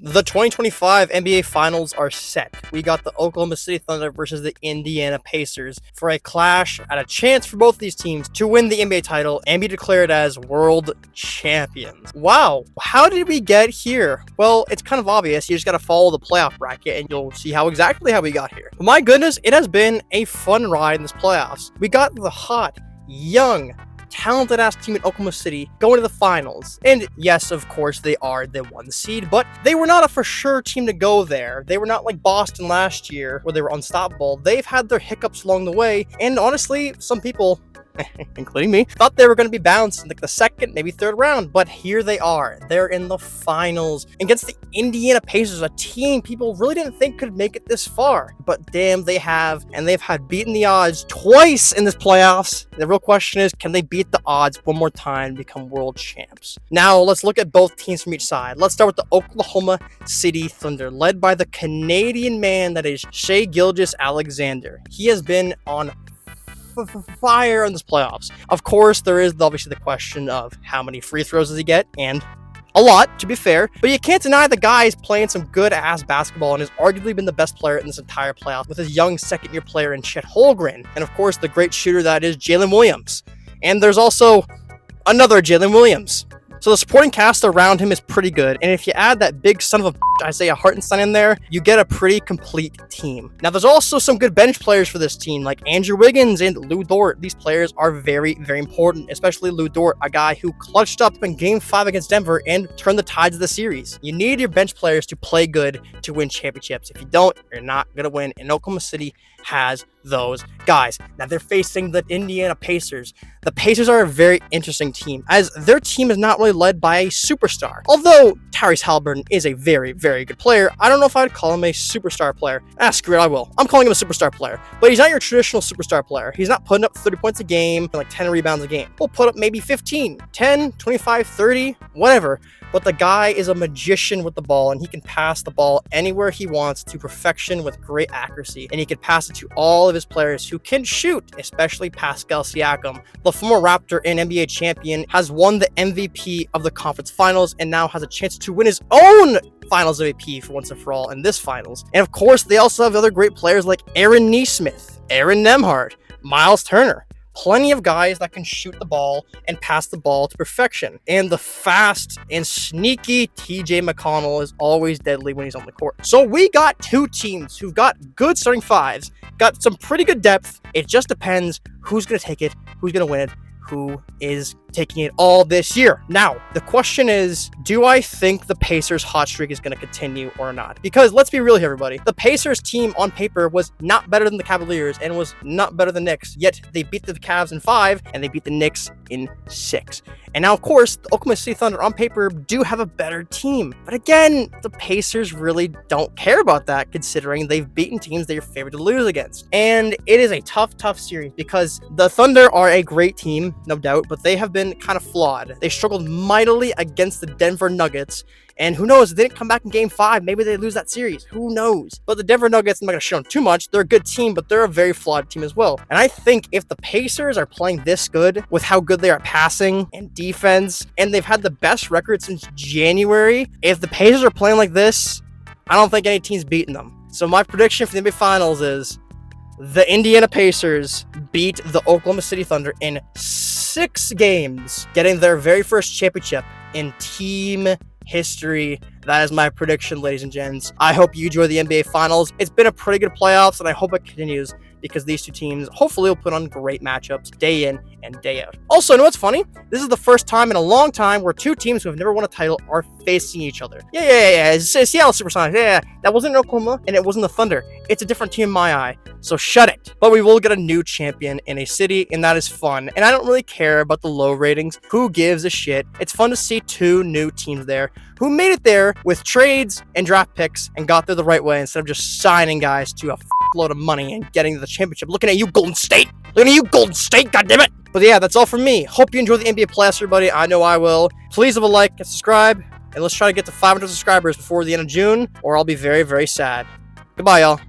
The 2025 NBA Finals are set. We got the Oklahoma City Thunder versus the Indiana Pacers for a clash at a chance for both these teams to win the NBA title and be declared as world champions. Wow, how did we get here? Well, it's kind of obvious. You just got to follow the playoff bracket and you'll see how we got here. But my goodness, it has been a fun ride in this playoffs. We got the hot, young, talented ass team in Oklahoma City going to the finals. And yes, of course, they are the 1 seed, but they were not a for sure team to go there. They were not like Boston last year where they were unstoppable. They've had their hiccups along the way, and honestly, some people, including me, thought they were going to be bounced in like the second, maybe third round, but here they are. They're in the finals against the Indiana Pacers, a team people really didn't think could make it this far, but damn, they have, and they've had beaten the odds twice in this playoffs. The real question is, can they beat the odds one more time and become world champs? Now, let's look at both teams from each side. Let's start with the Oklahoma City Thunder, led by the Canadian man that is Shai Gilgeous-Alexander. He has been on fire in this playoffs. Of course, there is obviously the question of how many free throws does he get, and a lot, to be fair, but you can't deny the guy is playing some good-ass basketball and has arguably been the best player in this entire playoff with his young second-year player in Chet Holmgren, and of course, the great shooter that is Jalen Williams. And there's also another Jalen Williams. So the supporting cast around him is pretty good, and if you add that big son of a Isaiah Hartenstein in there, you get a pretty complete team. Now, there's also some good bench players for this team, like Andrew Wiggins and Lou Dort. These players are very, very important, especially Lou Dort, a guy who clutched up in Game 5 against Denver and turned the tides of the series. You need your bench players to play good to win championships. If you don't, you're not going to win, and Oklahoma City has those guys. Now, they're facing the Indiana Pacers. The Pacers are a very interesting team, as their team is not really led by a superstar. Although Tyrese Halliburton is a very, very good player, I don't know if I'd call him a superstar player. Screw it, I will. I'm calling him a superstar player. But he's not your traditional superstar player. He's not putting up 30 points a game and like 10 rebounds a game. He'll put up maybe 15, 10, 25, 30, whatever. But the guy is a magician with the ball, and he can pass the ball anywhere he wants to perfection with great accuracy. And he can pass it to all of his players who can shoot, especially Pascal Siakam. The former Raptor and NBA champion has won the MVP of the conference finals and now has a chance to win his own finals MVP for once and for all in this finals. And of course, they also have other great players like Aaron Nesmith, Aaron Nemhard, Miles Turner. Plenty of guys that can shoot the ball and pass the ball to perfection. And the fast and sneaky TJ McConnell is always deadly when he's on the court. So we got two teams who've got good starting fives, got some pretty good depth. It just depends who's going to take it, who's going to win it, who is taking it all this year. Now, the question is, do I think the Pacers hot streak is going to continue or not? Because let's be real here, everybody. The Pacers team on paper was not better than the Cavaliers and was not better than the Knicks, yet they beat the Cavs in 5 and they beat the Knicks in 6. And now, of course, the Oklahoma City Thunder on paper do have a better team. But again, the Pacers really don't care about that, considering they've beaten teams they're favored to lose against. And it is a tough, tough series because the Thunder are a great team, no doubt, but they have been kind of flawed. They struggled mightily against the Denver Nuggets, and who knows, if they didn't come back in Game 5, maybe they lose that series. Who knows? But the Denver Nuggets, I'm not going to show them too much. They're a good team, but they're a very flawed team as well. And I think if the Pacers are playing this good with how good they are at passing and defense, and they've had the best record since January, if the Pacers are playing like this, I don't think any team's beating them. So my prediction for the NBA Finals is the Indiana Pacers beat the Oklahoma City Thunder in 6 games, getting their very first championship in team history. That is my prediction, ladies and gents. I hope you enjoy the NBA Finals. It's been a pretty good playoffs, and I hope it continues because these two teams hopefully will put on great matchups day in and day out. Also, you know what's funny? This is the first time in a long time where two teams who have never won a title are facing each other. Yeah. It's Seattle Supersonics. Yeah. That wasn't Oklahoma, and it wasn't the Thunder. It's a different team in my eye, so shut it. But we will get a new champion in a city, and that is fun. And I don't really care about the low ratings. Who gives a shit? It's fun to see two new teams there who made it there with trades and draft picks and got there the right way instead of just signing guys to a load of money and getting to the championship. Looking at you, Golden State. Looking at you, Golden State. God damn it. But yeah, that's all from me. Hope you enjoy the NBA playoffs, everybody. I know I will. Please leave a like and subscribe. And let's try to get to 500 subscribers before the end of June, or I'll be very, very sad. Goodbye, y'all.